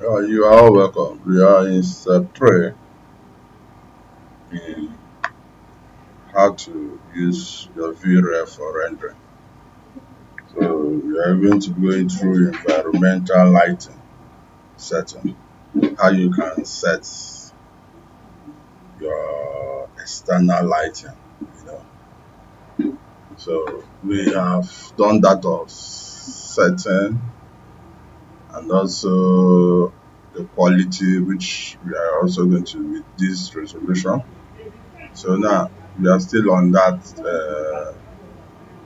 You are all welcome. We are in step 3 in how to use your V-Ray for rendering. So we are going to be going through environmental lighting setting, how you can set your external lighting, you know. So we have done that of setting and also the quality, which we are also going to with this resolution. So now we are still on that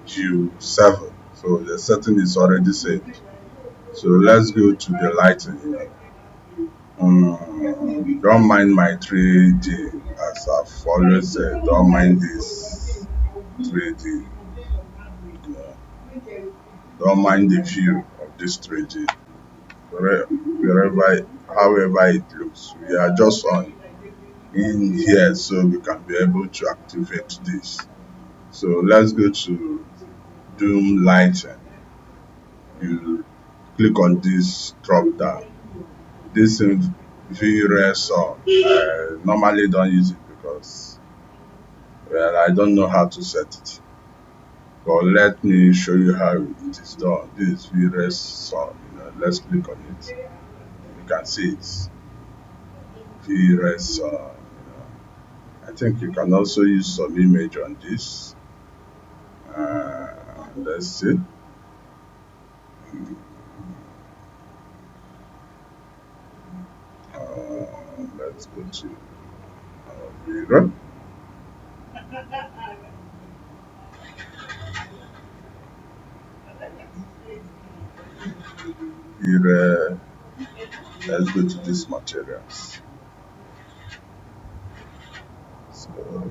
Q7. So the setting is already set. So let's go to the lighting. Don't mind my 3D, as I've always said. Don't mind this 3D. Don't mind the view of this 3D. Wherever, however it looks, we are just on in here, so we can be able to activate this. So let's go to Doom Lighting. You click on this drop down. This in V-Ray song. I normally don't use it because, well, I don't know how to set it. But let me show you how it is done. This is V-Ray song. Let's click on it. You can see it's V-Ray song. I think you can also use some image on this. Let's see. Let's go to V-Ray. V-Ray. Let's go to these materials. So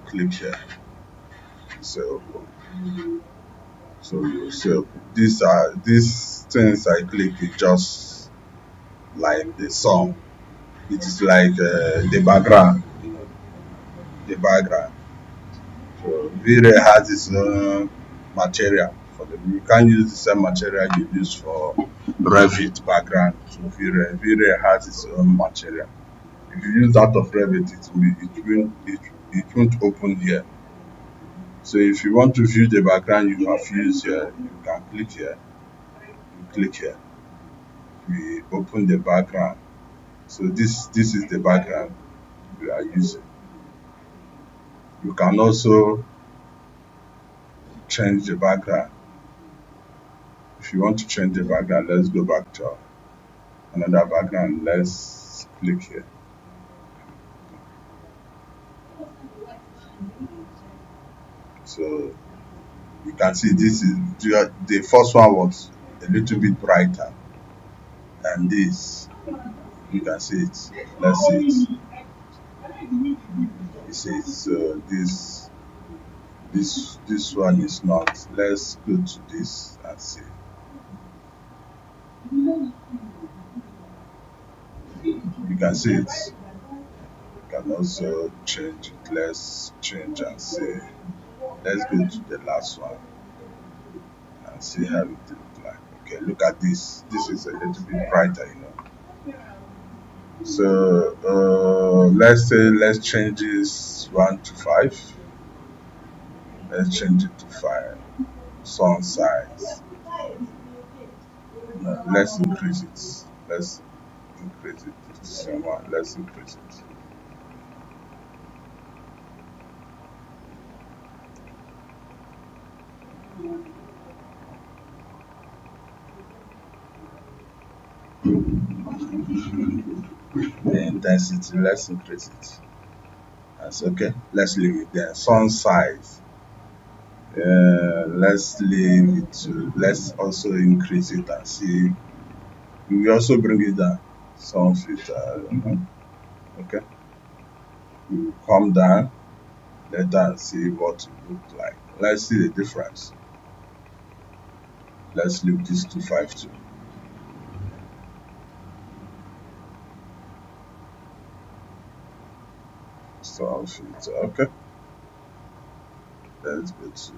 click here. So you see these things I click is just like the song. It is like the background. The background. So V-Ray has its own material for them. You can't use the same material you use for Revit background. So V-Ray has its own material. If you use that of Revit, it won't open here. So if you want to view the background you have used here, you can click here. You click here. We open the background. So this is the background we are using. You can also change the background. If you want to change the background, let's go back to another background. Let's click here. So you can see this is the first one was a little bit brighter than this. You can see it. Let's see it. You see it. So this one is not. Let's go to this and see. You can see it. You can also change it. Let's change and see. Let's go to the last one and see how it looks like. Okay, look at this. This is a little bit brighter, So let's change this 1 to 5. Let's change it to 5. Sun size. No, let's increase it. Let's increase it to someone. Let's increase it. The intensity, let's increase it. That's okay. Let's leave it there. Sun size. Let's leave it to. Let's also increase it and see. We will also bring it down. Sun filter. Okay. We will come down. Let us see what it looks like. Let's see the difference. Let's leave this to 5 too. Sun filter. Okay. Let's go to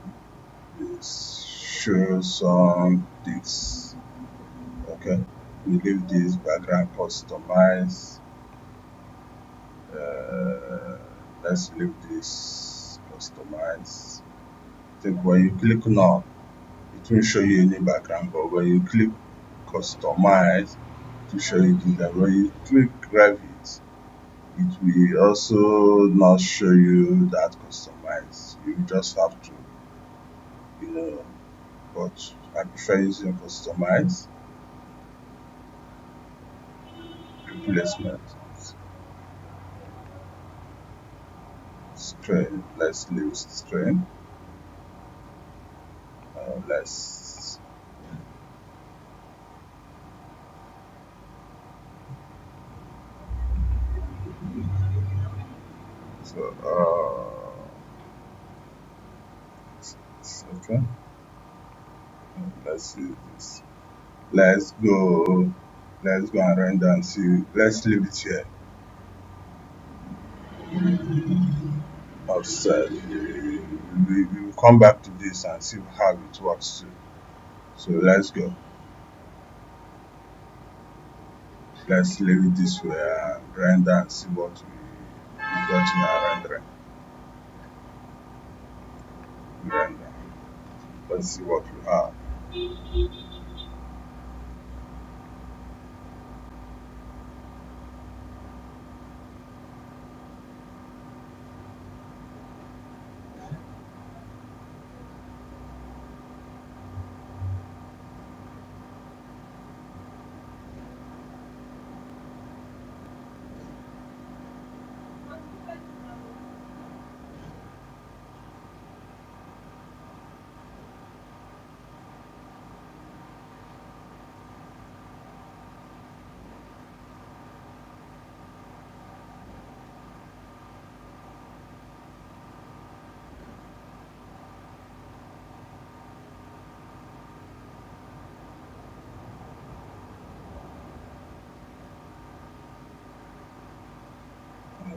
this. Show some this. Okay. We leave this background customize. Let's leave this customize. I think when you click none, it won't show you any background, but when you click customize, it will show you this. When you click Revit, it will also not show you that customize. You just have to, you know, but I prefer using customize replacement. Strain, let's leave strain. Let's so okay. Let's see this. Let's go. Let's go and render and see. Let's leave it here. Offset. We will come back to this and see how it works too. So let's go. Let's leave it this way and render and see what we got in our rendering. Render. Let's see what we have.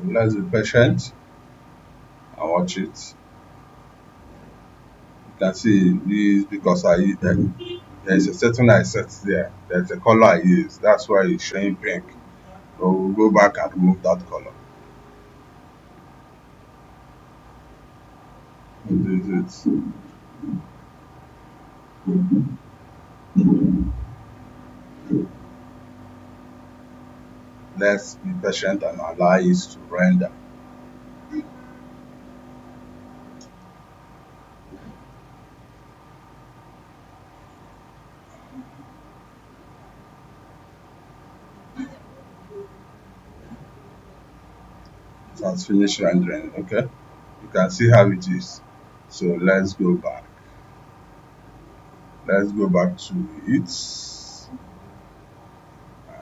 Let's be patient and watch it. You can see this because there's a setting I set there. There's a color I use. That's why it's showing pink. So we'll go back and remove that color. This is let's be patient and allow it to render. It has finished rendering. Okay, you can see how it is. So let's go back. Let's go back to it.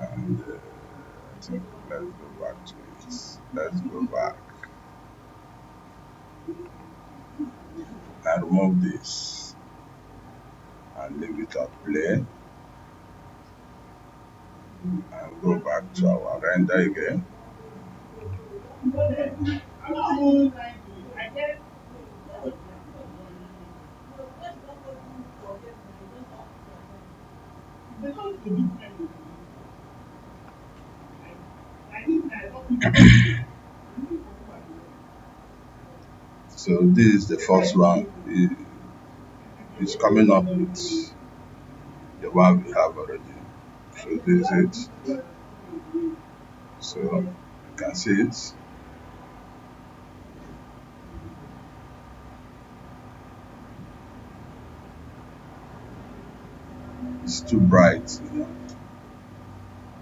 And I think let's go back to it. Let's go back and remove this and leave it at play and go back to our render again. So this is the first one. It's coming up with the one we have already. So this is it. So you can see it. It's too bright, you know.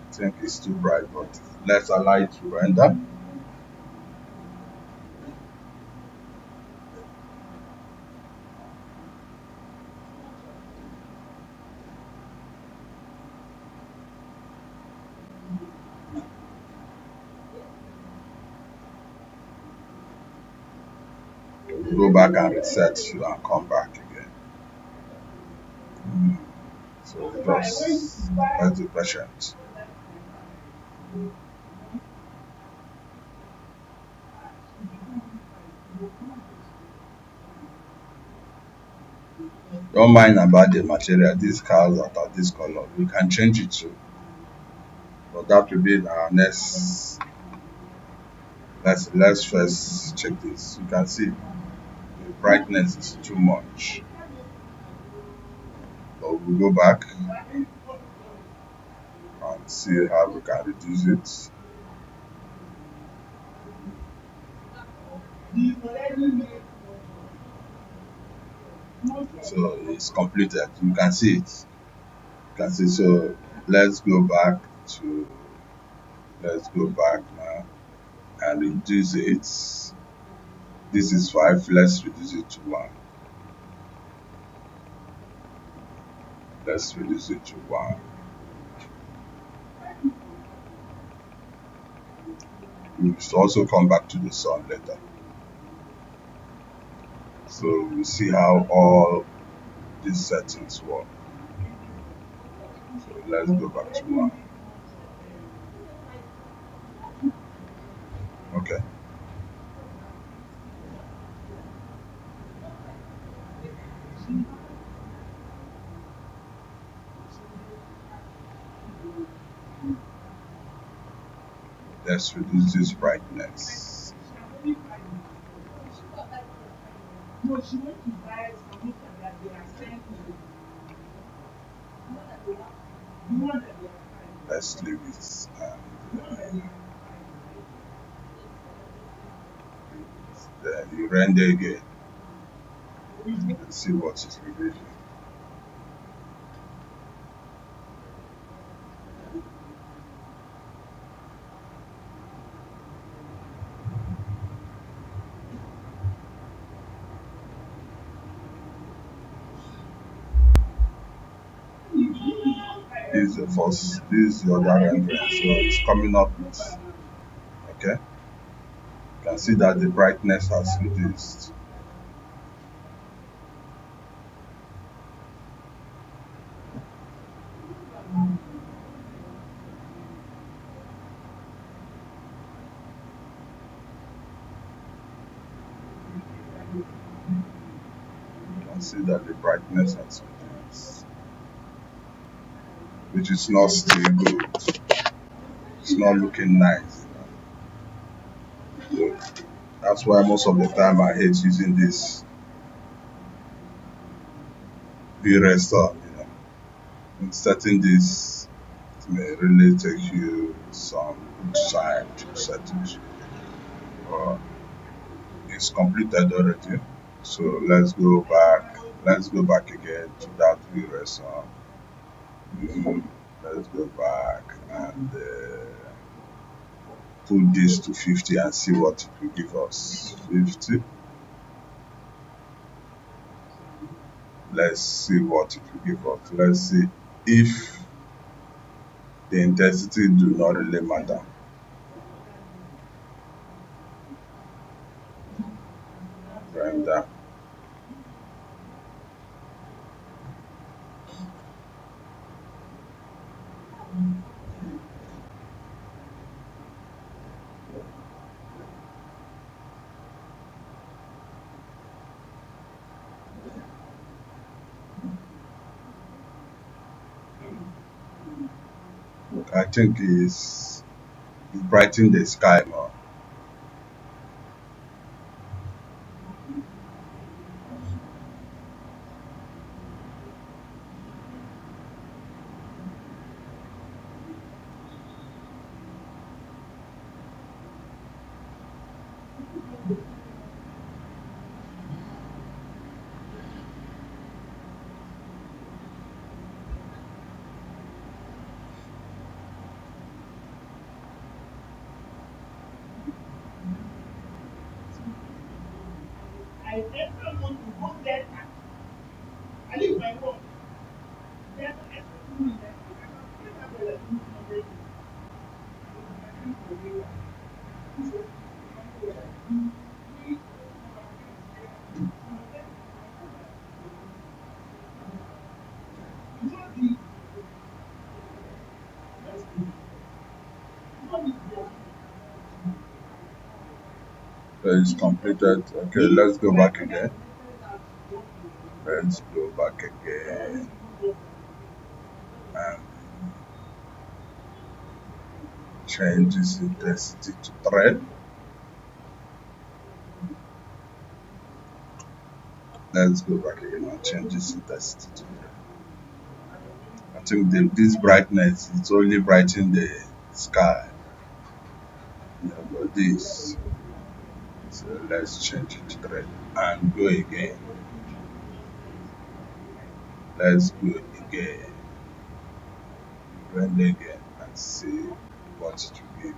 I think it's too bright, but let's allow it to render. Go back and reset and come back again. So let's be patient. Don't mind about the material. These cars that are this color, we can change it too. But that will be our next. Let's first check this. You can see the brightness is too much. So we'll go back and see how we can reduce it. So it's completed. You can see it. You can see. So let's go back to. Let's go back now and reduce it. This is 5. Let's reduce it to 1. Let's reduce it to 1. We will also come back to the sun later. So we see how all these settings work. So let's go back to 1. Okay. Let's reduce this brightness. Let's leave it and then you render again and see what is revealing. This is the first, this is the other rendering, so it's coming up with, okay, you can see that the brightness has reduced. You can see that the brightness has reduced, which is not still good. It's not looking nice. So that's why most of the time I hate using this V-Ray stuff. In setting this, it may really take you some time to set it. It's completed already. So let's go back. Let's go back again to that V-Ray song. Let's go back and put this to 50 and see what it will give us. 50. Let's see what it will give us. Let's see if the intensity do not really matter. Render. I think it's brightening the sky more. So it's completed. Okay, let's go back again. Let's go back again. And change this intensity to 3. Let's go back again and change this intensity to 3. I think this brightness is only brightening the sky. But this, so let's change it to 3 and go again. Let's go again, render again, and see what it will give.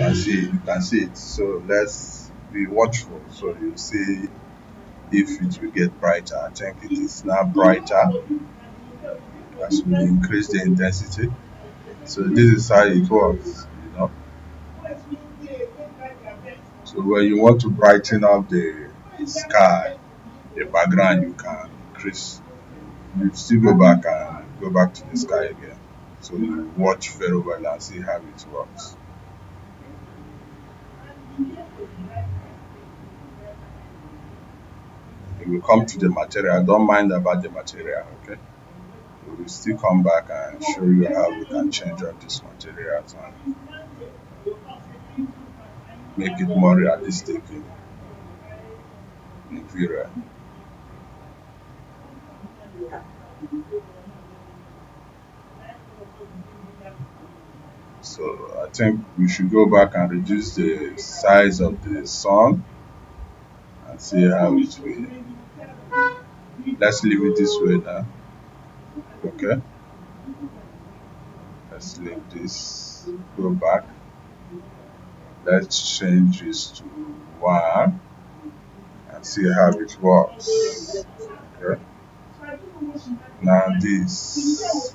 You can see it. So let's be watchful. So you see if it will get brighter. I think it is now brighter as we increase the intensity. So this is how it works. So when you want to brighten up the sky, the background, you can increase. You still go back to the sky again. So you watch very well and see how it works. We will come to the material. Don't mind about the material, okay? We will still come back and show you how we can change on this material and make it more realistic in Vray. So I think we should go back and reduce the size of the sun and see how it will. Let's leave it this way now. Okay. Let's leave this. Go back. Let's change this to 1 and see how it works. Okay. Now this,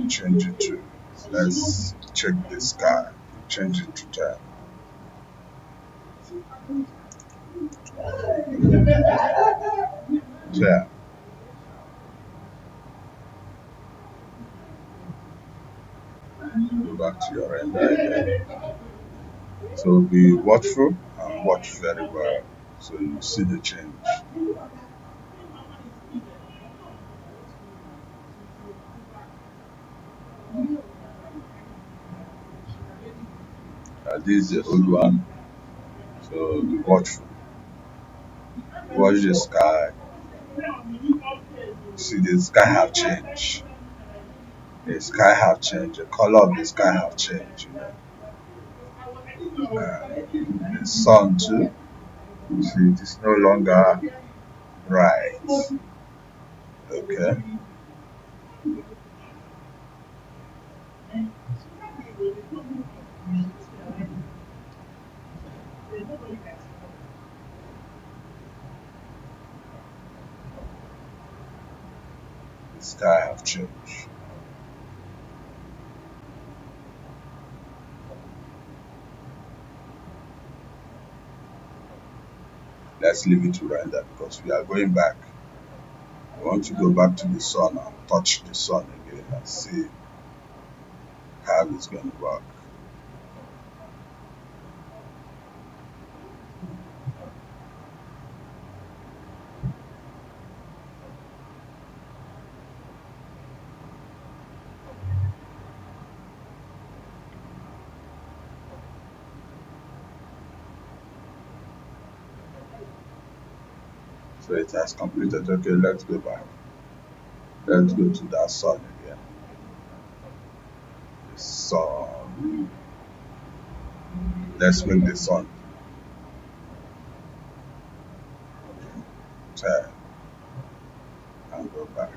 change it to. Let's check the sky. Change it to 10. Yeah. Go back to your render again. So be watchful and watch very well so you see the change. This is the old one. So be watchful. Watch the sky. See the sky have changed. The sky have changed. The color of the sky have changed. The sun too. See, it is no longer bright. Okay. The sky have changed. Let's leave it to render because we are going back. I want to go back to the sun and touch the sun again and see how it's going to work. So it has completed. Okay, let's go back. Let's go to that sun again. The sun. Let's make the sun 10 and go back.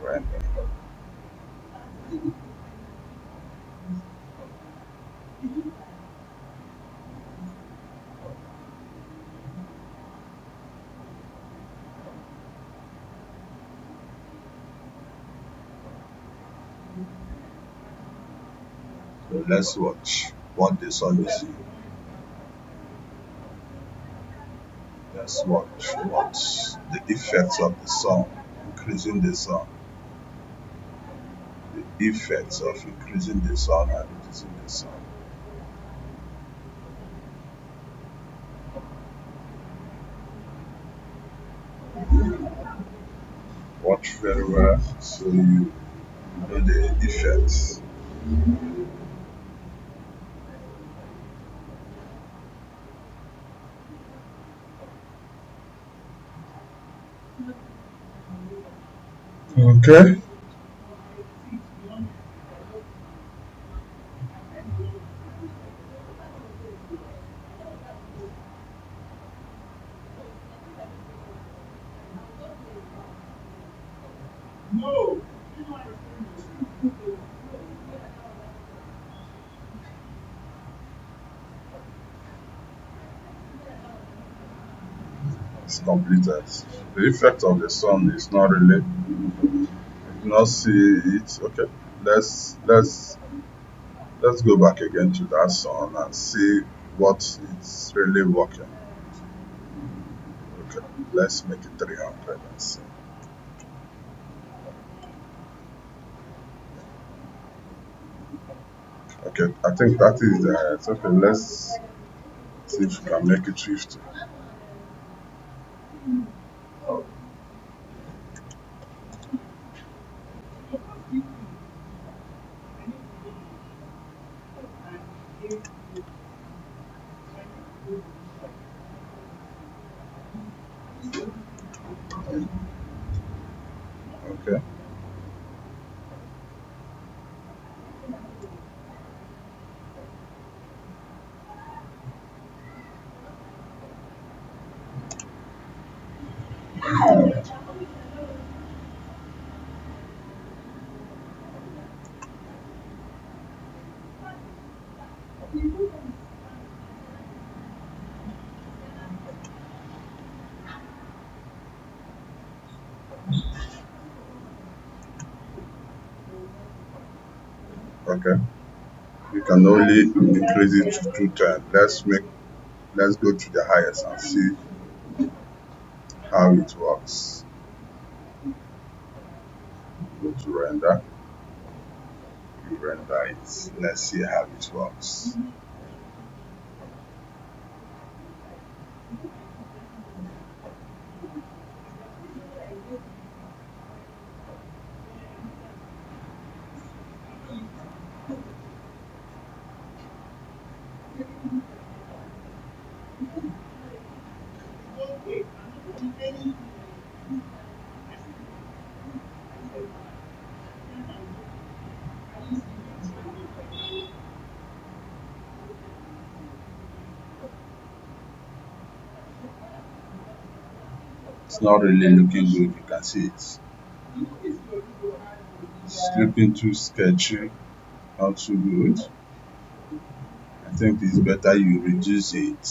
Render. So let's watch what the sun is doing. Let's watch what the effects of the sun, increasing the sun. effects of increasing the sound and reducing the sound. Watch very well so you know the effects. Okay. It's completed. The effect of the sun is not really, I do not see it. Okay. Let's go back again to that sun and see what it's really working. Okay. Let's make it 300 and see. Okay. I think that is the it's okay. Let's see if we can make it 50. Okay. Okay. You can only increase it to 210. Let's go to the highest and see how it works. Go to render. You render it. Let's see how it works. It's not really looking good. You can see it. It's looking too sketchy, not too good. I think it's better you reduce it.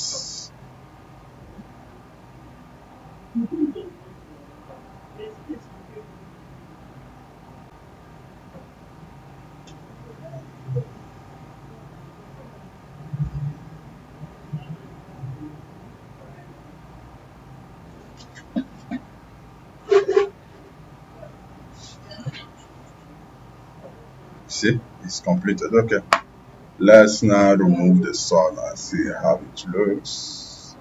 See, it's completed. Okay. Let's now remove the sun and see how it looks.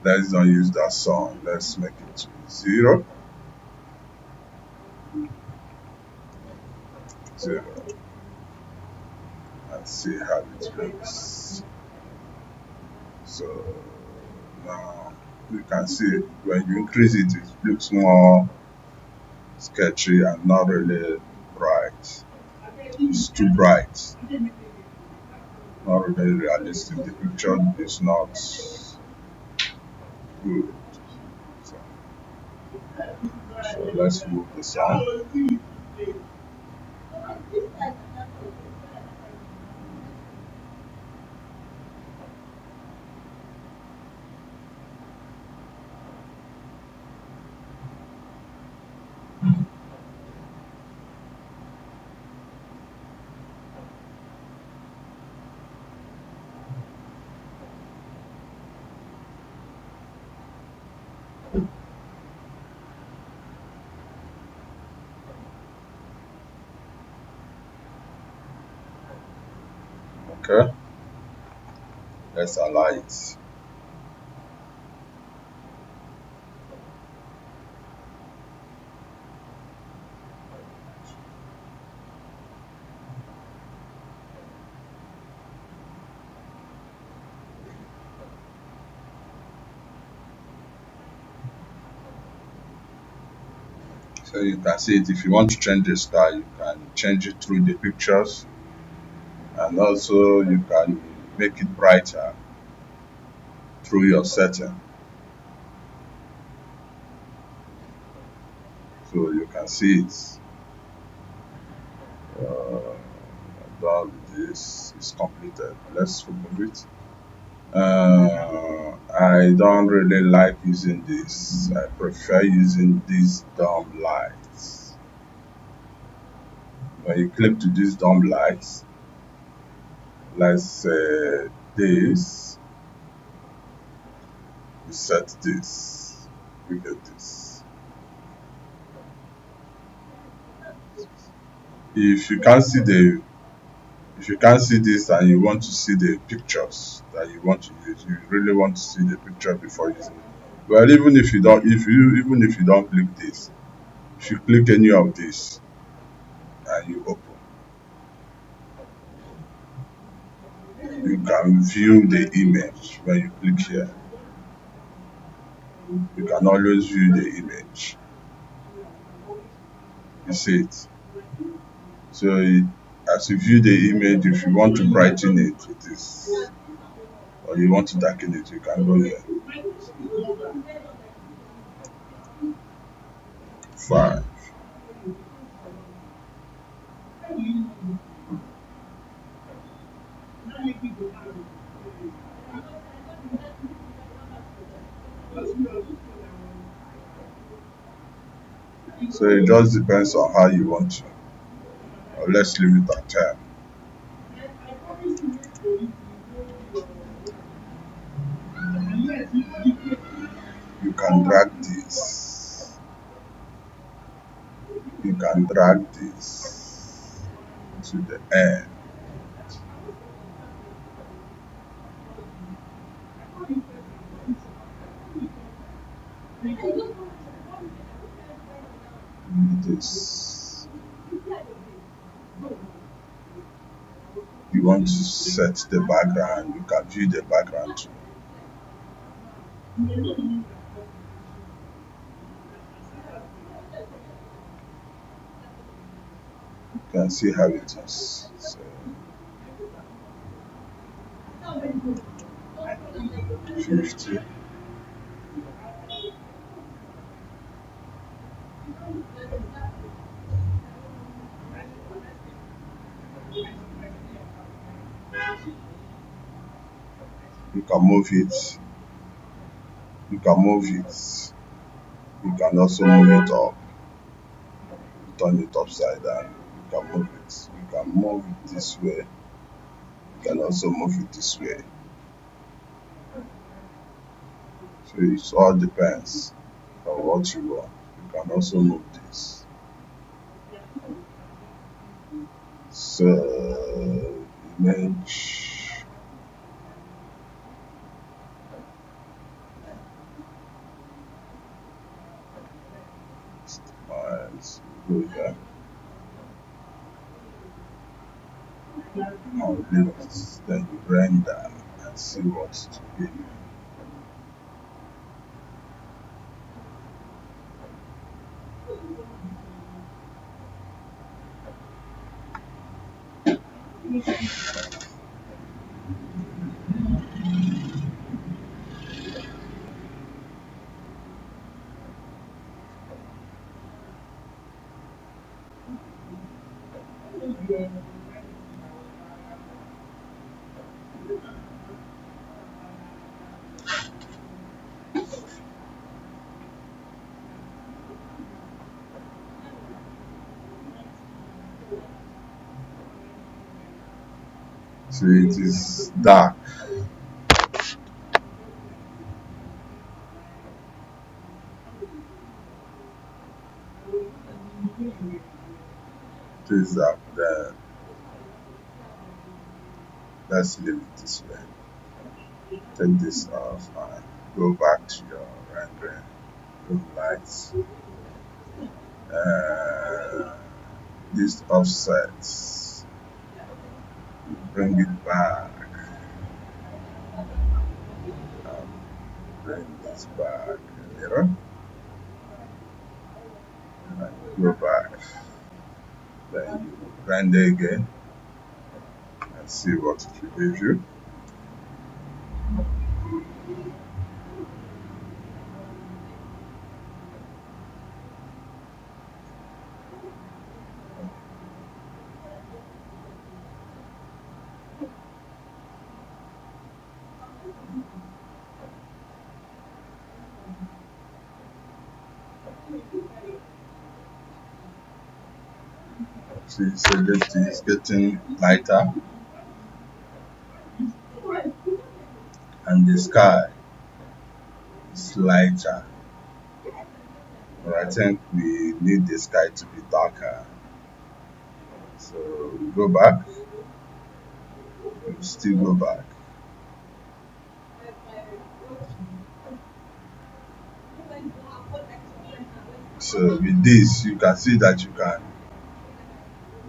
Let's not use that sun. Let's make it to 0. 0. And see how it looks. So now you can see when you increase it, it looks more sketchy and not really bright. It's too bright, not really realistic. The picture is not good. So, so let's move the sound. Okay, let's allow it. So you can see it. If you want to change the sky, you can change it through the pictures, and also you can make it brighter through your setting. So you can see it. Done with this is completed. Let's remove it. I don't really like using this. I prefer using these dumb lights. When you click to these dumb lights, let's say this, you set this, you get this. If you can't see the if you can't see this and you want to see the pictures that you want to use, you really want to see the picture before using it. Well, even if you don't click this, if you click any of this and you open, you can view the image. When you click here, you can always view the image. You see it. So as you view the image, if you want to brighten it with this, or you want to darken it, you can go here. Fine. So it just depends on how you want to. Or let's leave it at 10. You can drag this. You can drag this to the end. This. You want to set the background, you can view the background too. You can see how it is. So 50. You can move it. You can move it. You can also move it up. Turn it upside down. You can move it. You can move it this way. You can also move it this way. So it all depends on what you want. You can also move this. So image. Let's go here. I'll leave it. Then you render and see what's to give you. So it is dark. It is dark. Then Let's leave it this way. Take this off and go back to your rendering. Room lights. This offsets. Bring it back. Bring this back a little. And go back. Then you render again and see what it will give you. See, so this is getting lighter, and the sky is lighter. But I think we need the sky to be darker. So we go back, we still go back. So with this, you can see that you can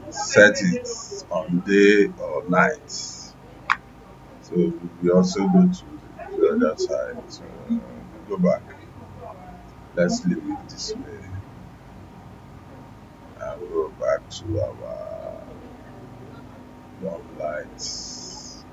set it on day or night. So we also go to the other side. So go back. Let's leave it this way and go back to our warm lights.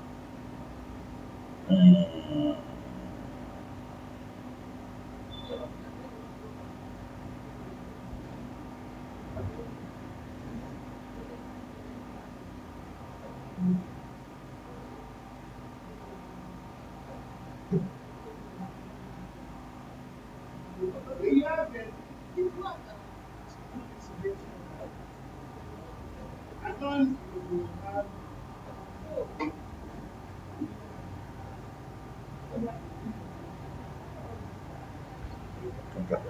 Okay.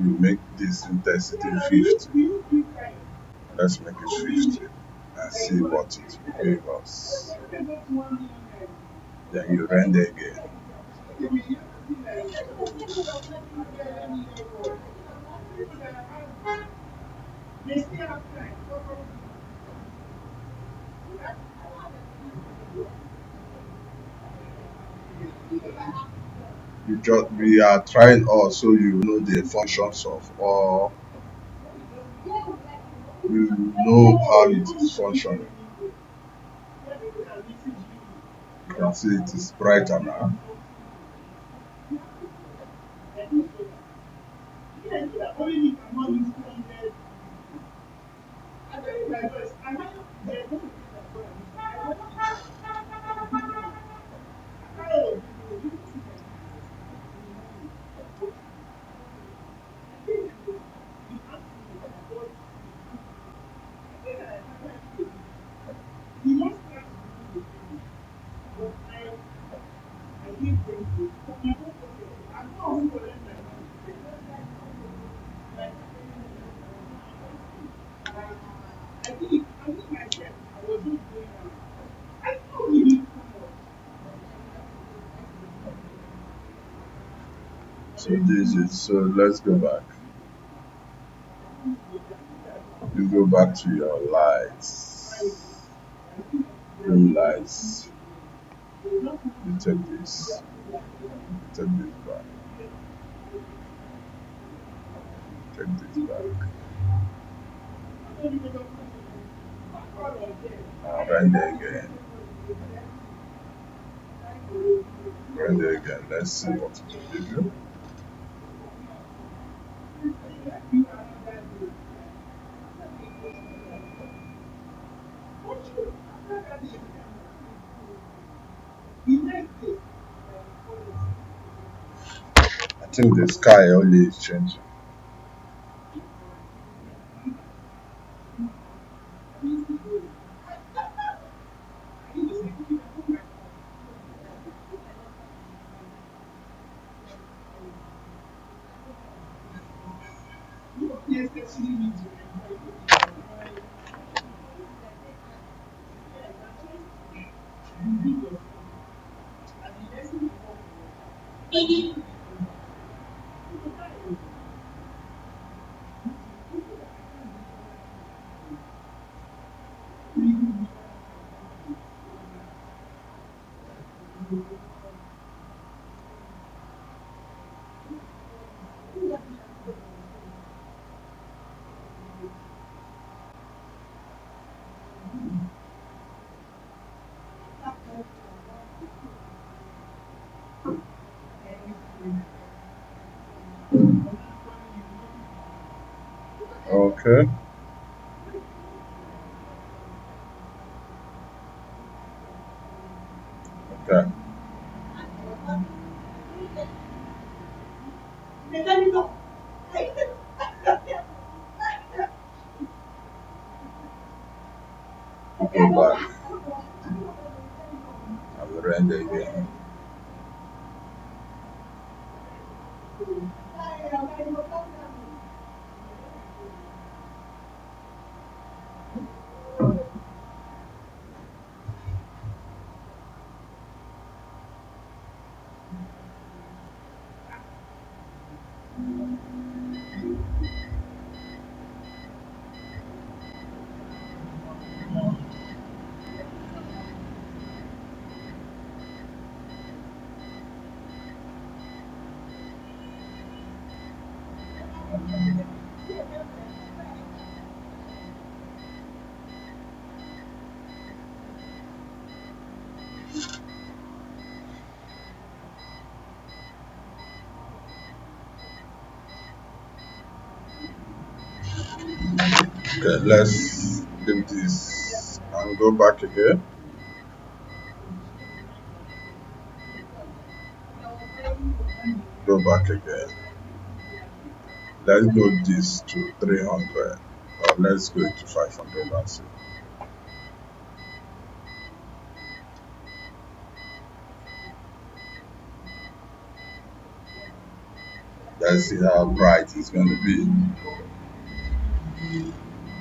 You make this intensity 50. Let's make it 50 and see what it will give us. Then you render again. We are trying also, you know, the functions of all. You know how it is functioning. You can see it is brighter now. So this is, so let's go back. You go back to your lights, room lights. You take this back, take this back. Render again. Render again. Let's see what it will give you. I think the sky only is changing. Okay. Okay. Go back. I will render again. Okay, let's leave this and go back again. Go back again. Let's go this to 300. Or let's go to 500 and see. Let's see how bright it's going to be.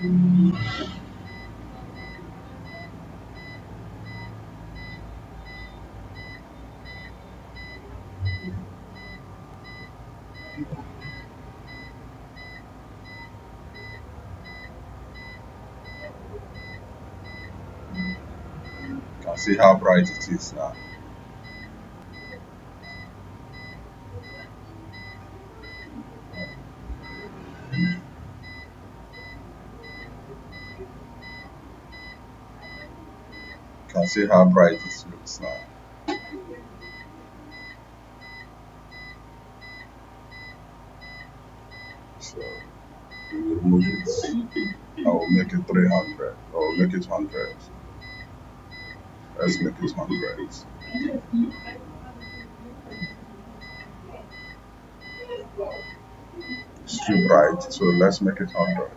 You can see how bright it is now. You can see how bright it looks now. So we will remove it. I will make it 300. I will make it 100. Let's make it 100. It's too bright, so let's make it 100.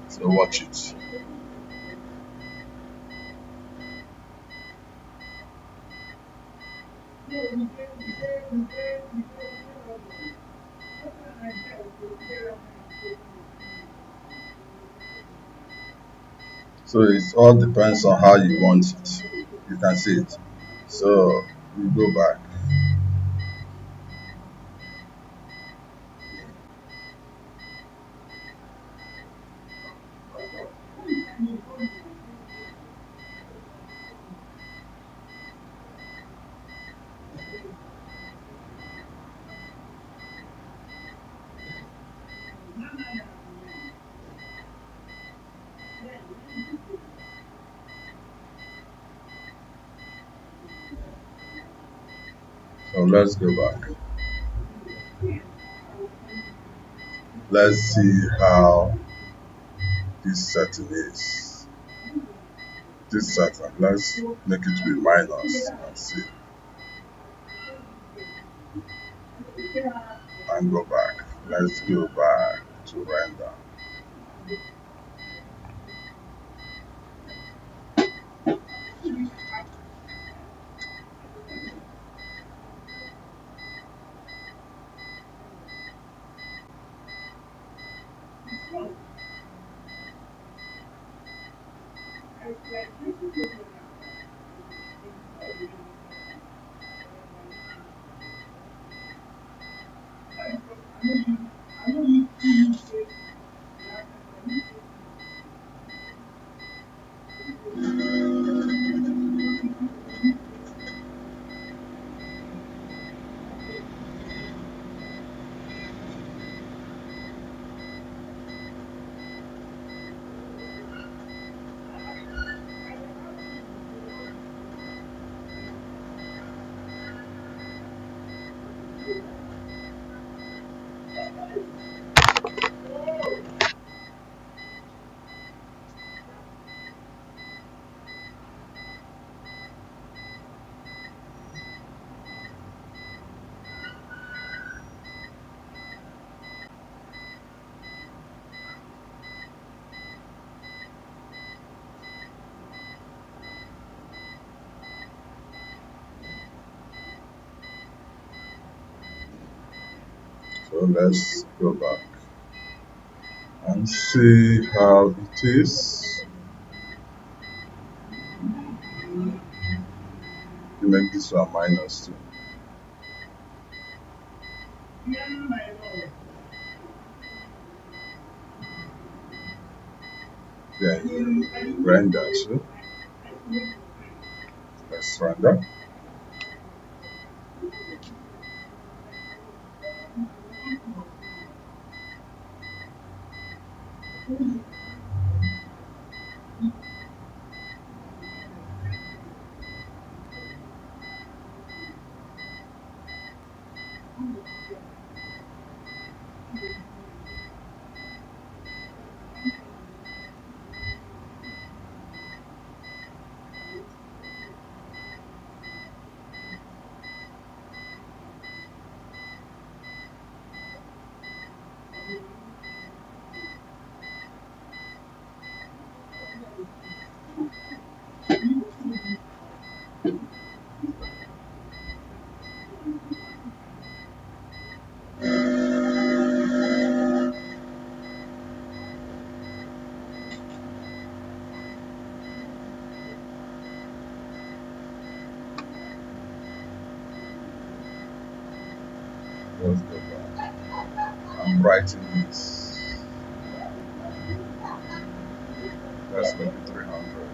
So watch it. So it all depends on how you want it. You can see it. So we go back. So let's go back. Let's see how this setting is. this 7. Let's make it be minus and see and go back. Let's go back to render. So let's go back and see how it is. You make this one minus 2. Then you render too. Let's render. Let's go back. I'm writing this. Let's make it 300.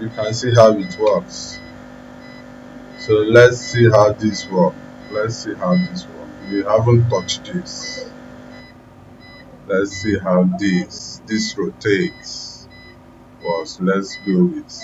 You can see how it works. So let's see how this works. Let's see how this works. We haven't touched this. Let's see how this rotates. Was let's go with.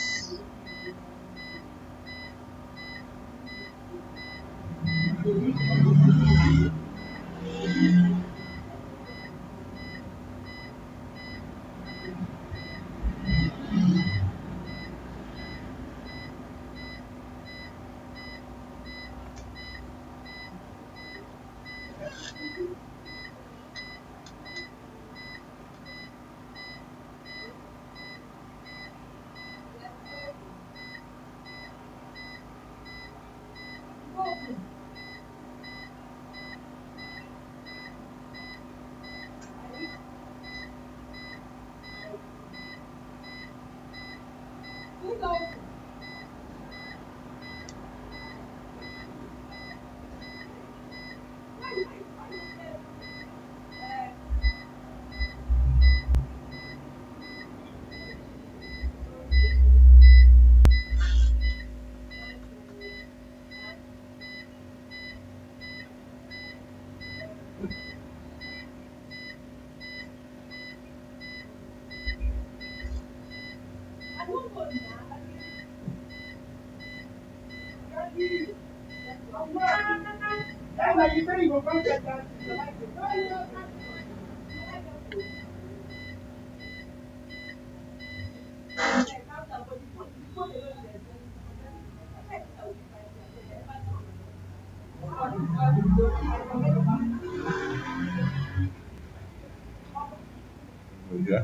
Yeah.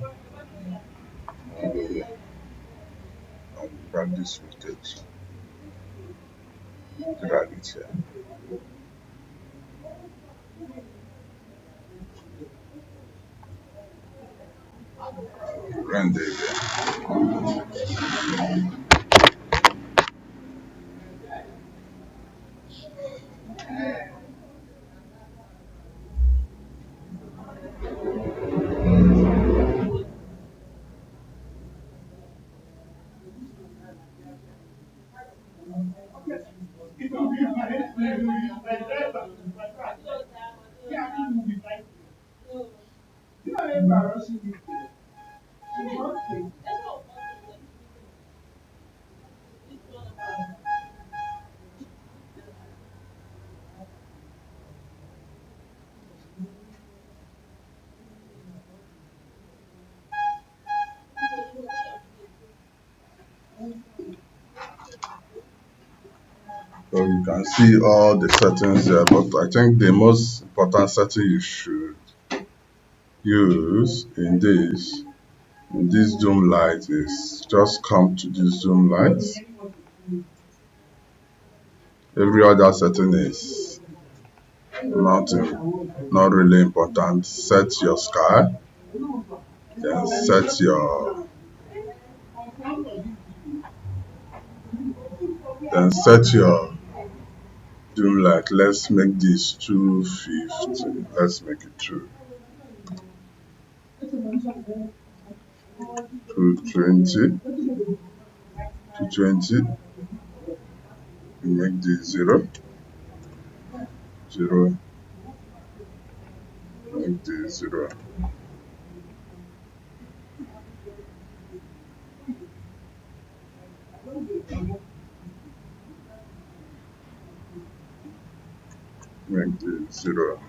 Yeah. And practice rotation. Drag it here. Render again. So you can see all the settings there, but I think the most important setting you should use in this zoom light is just come to this zoom light. Every other setting is not really important. Set your sky, then set your zoom light. Let's make this 250. Let's make it 220. 220. Make this 0. 0. Make this 0. Make this 0.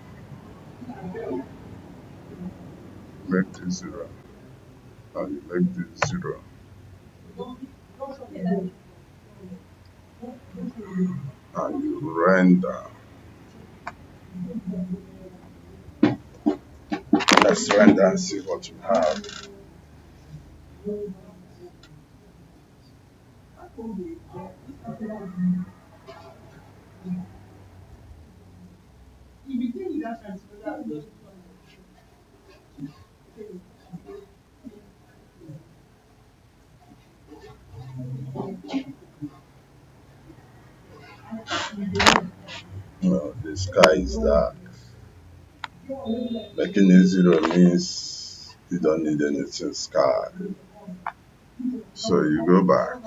Make this 0. And you make this 0. And you render. Let's render and see what you have. The sky is dark. Making it 0 means you don't need anything sky. So you go back.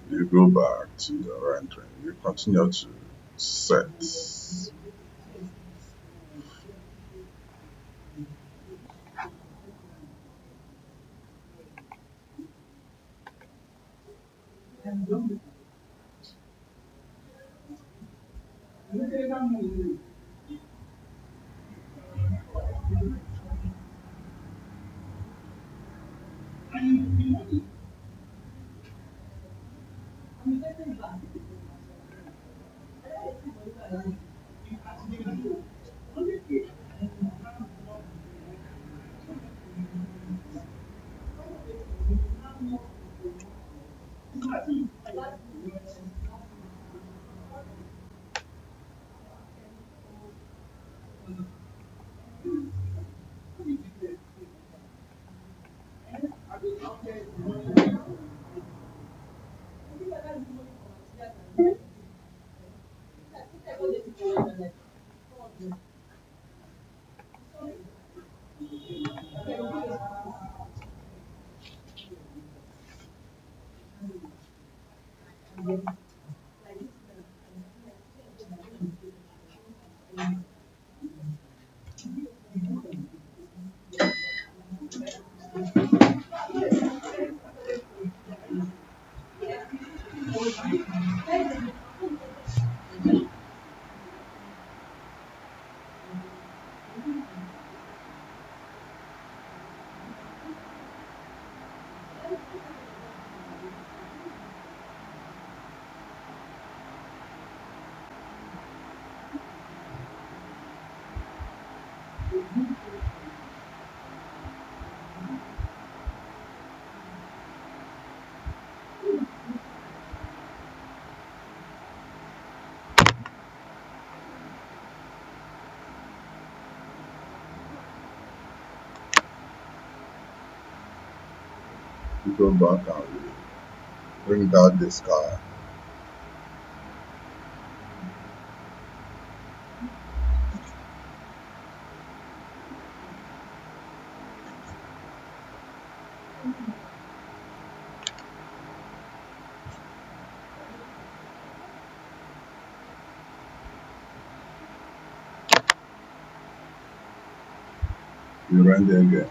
You go back to your rendering. You continue to set. You go back and you bring down the sky. You render again.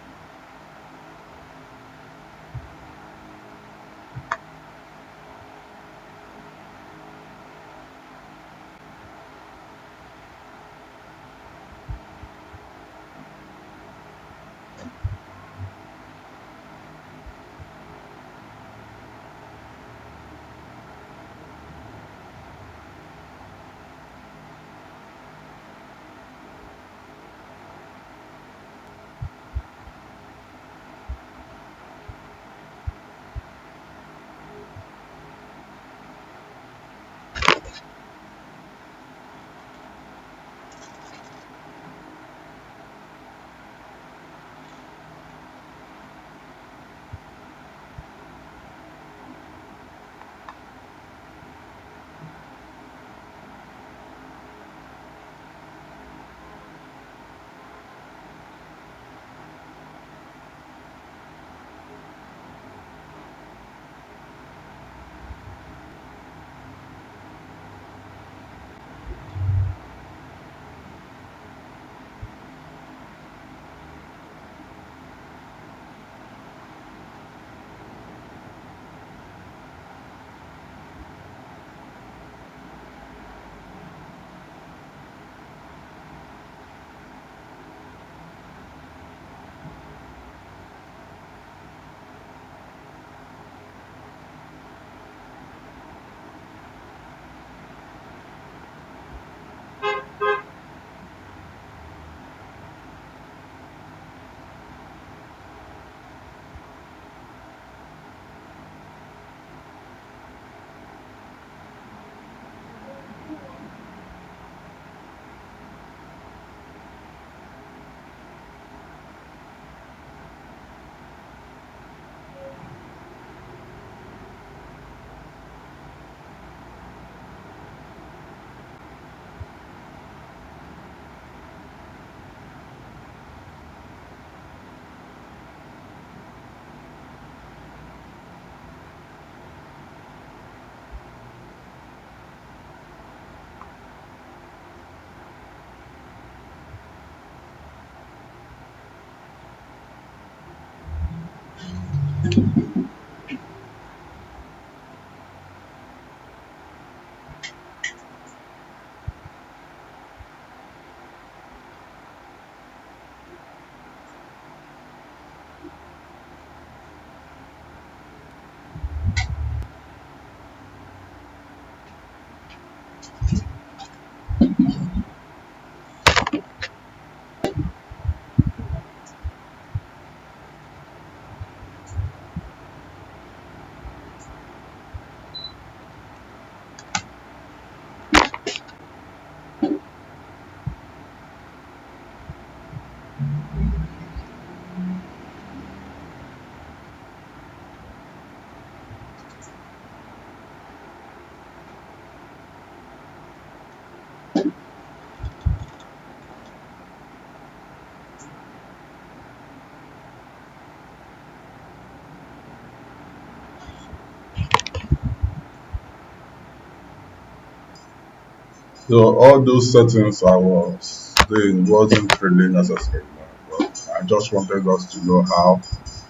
So all those settings I was doing wasn't really necessary, but I just wanted us to know how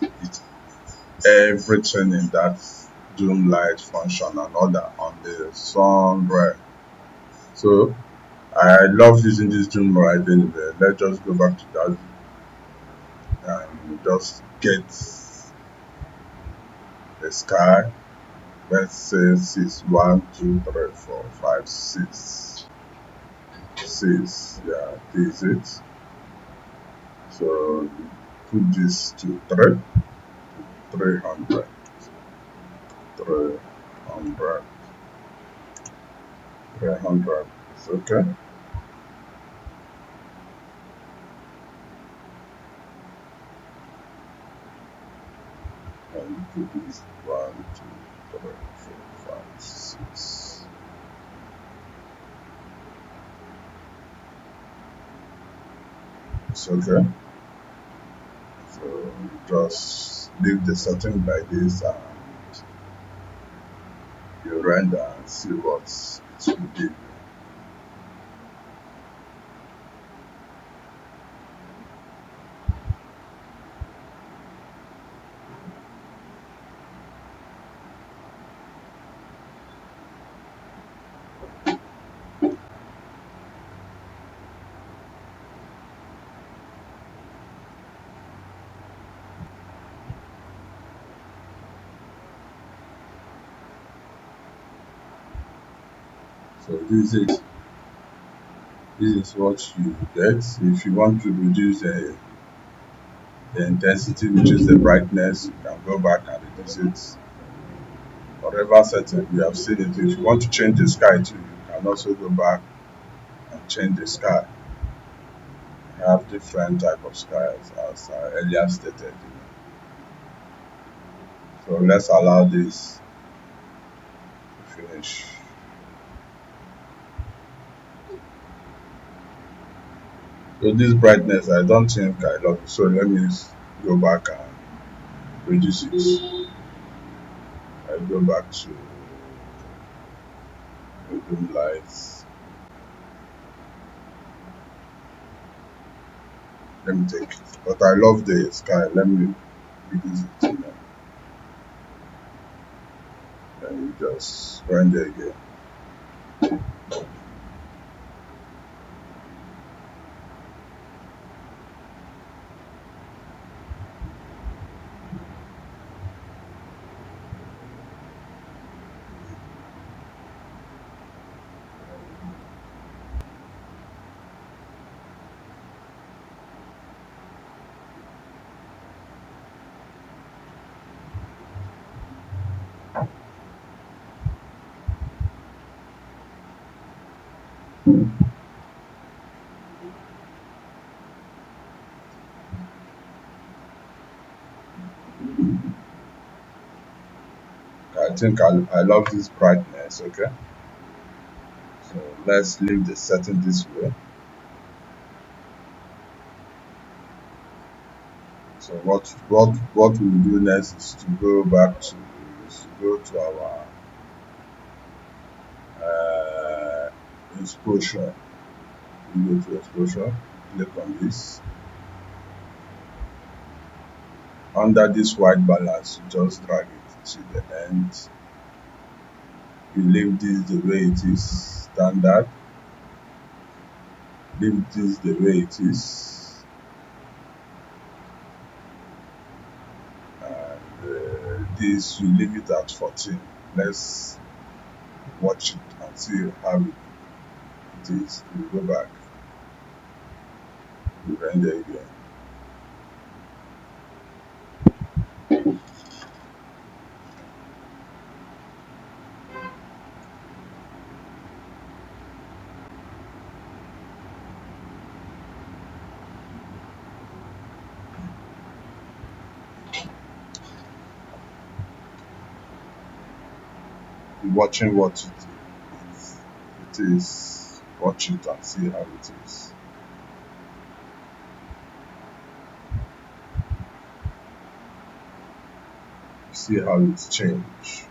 it, everything in that Doom light function and other on the sunrise. So I love using this Doom light anyway. Let's just go back to that and just get the sky. Let's say 6, 1, 2, 3, 4, 5, 6. 6, yeah, this is it. So put this to 3, 300, 300, 300. It's okay. And put this 1, 2, 3, 4, 5, 6. It's okay. So just leave the setting like this and you render and see what it will give you. So this is it. This is what you get. If you want to reduce the intensity, which is the brightness, you can go back and reduce it. Whatever setting you have seen it. If you want to change the sky too, you can also go back and change the sky. You have different type of skies as I earlier stated. So let's allow this to finish. So this brightness, I don't think I love it. So let me go back and reduce it. I go back to the dim lights. Let me take it. But I love the sky. Let me reduce it. Then you just render again. I think I love this brightness. Okay. So let's leave the setting this way. So what we will do next is to go back to our exposure. We go to exposure, click on this. under this white balance, you just drag it to the end. You leave this the way it is standard. Leave this the way it is. And this, you leave it at 14. Let's watch it and see how it is. We go back. We render again. Watching what it is. Watch it and see how it is. See how it's changed.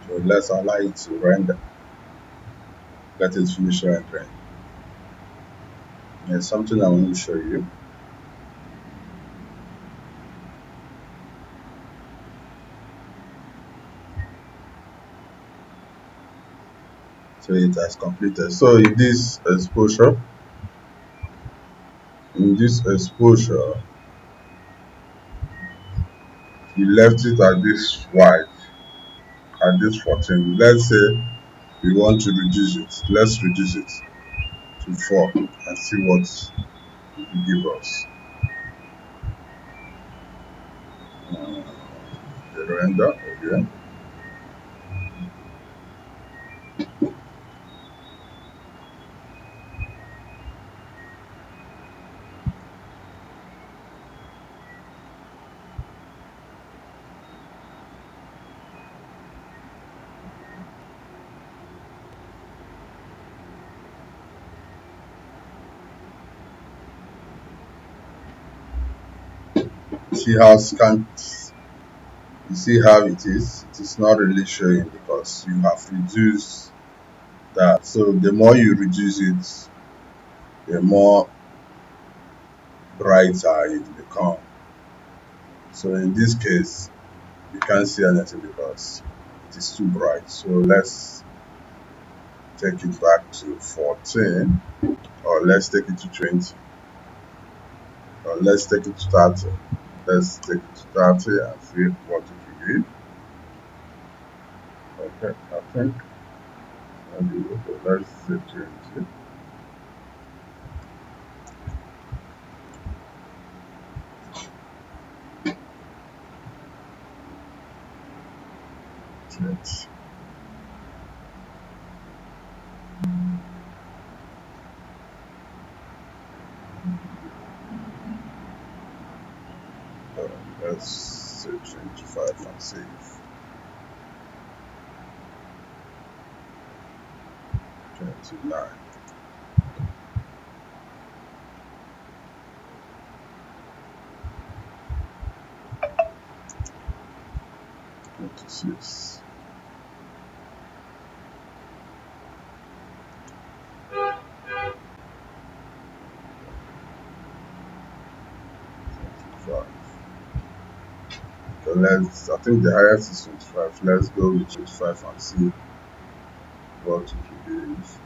So let's allow it to render. Let it finish rendering. There's something I want to show you. So it has completed. So in this exposure, you left it at this white, at this 14. Let's say we want to reduce it. Let's reduce it to 4 and see what it will give us. The render again. See how scant. You see how it is. It is not really showing because you have reduced that. So the more you reduce it, the more brighter it becomes. So in this case, you can't see anything because it is too bright. So let's take it back to 14, or let's take it to 20, or let's take it to 30. Let's take it to 30 and see what it will give. Okay, I think let's say 20. 20. Let's say 25 and save. 29. 26. 25. So I think the highest is 25. Let's go with 25 and see what it will give.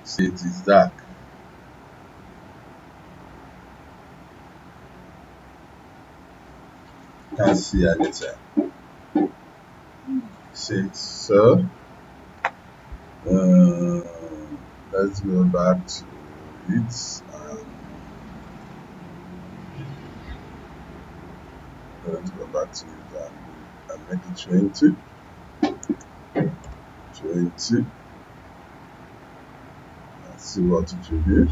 See, it is dark. Can't see anything. See, so uh, let's go back to it. Let's go back to it and make it 20. 20. Let's see what it will be.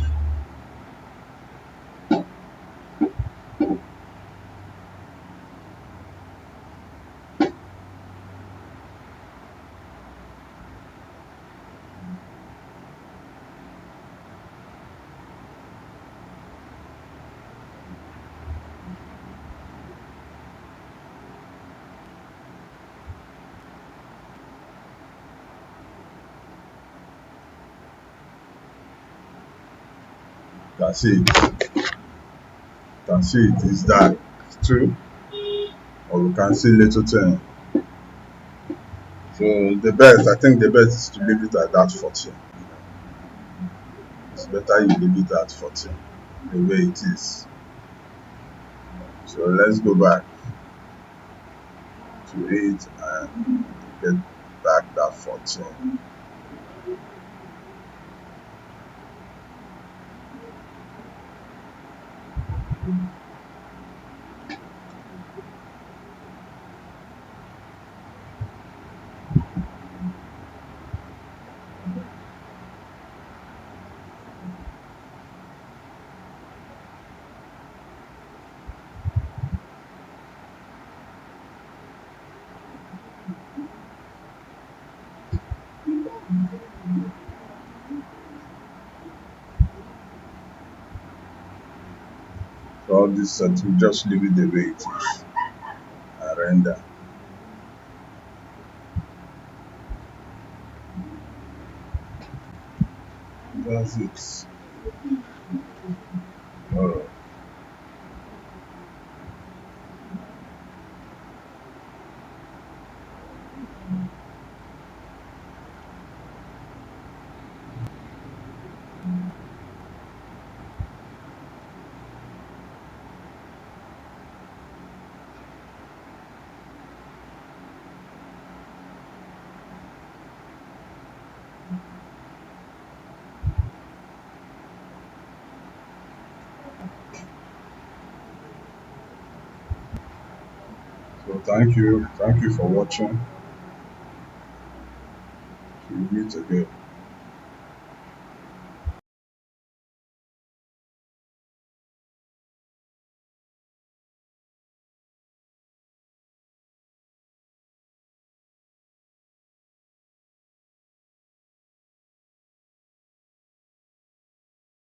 You can see it. You can see it is dark too, or we can see little thing. So the best, I think the best is to leave it at that 14. It's better you leave it at 14, the way it is. So let's go back to it and get back that 14. So all this set, we just leave it the way it is and render. That's it. Alright. So thank you for watching. We meet again.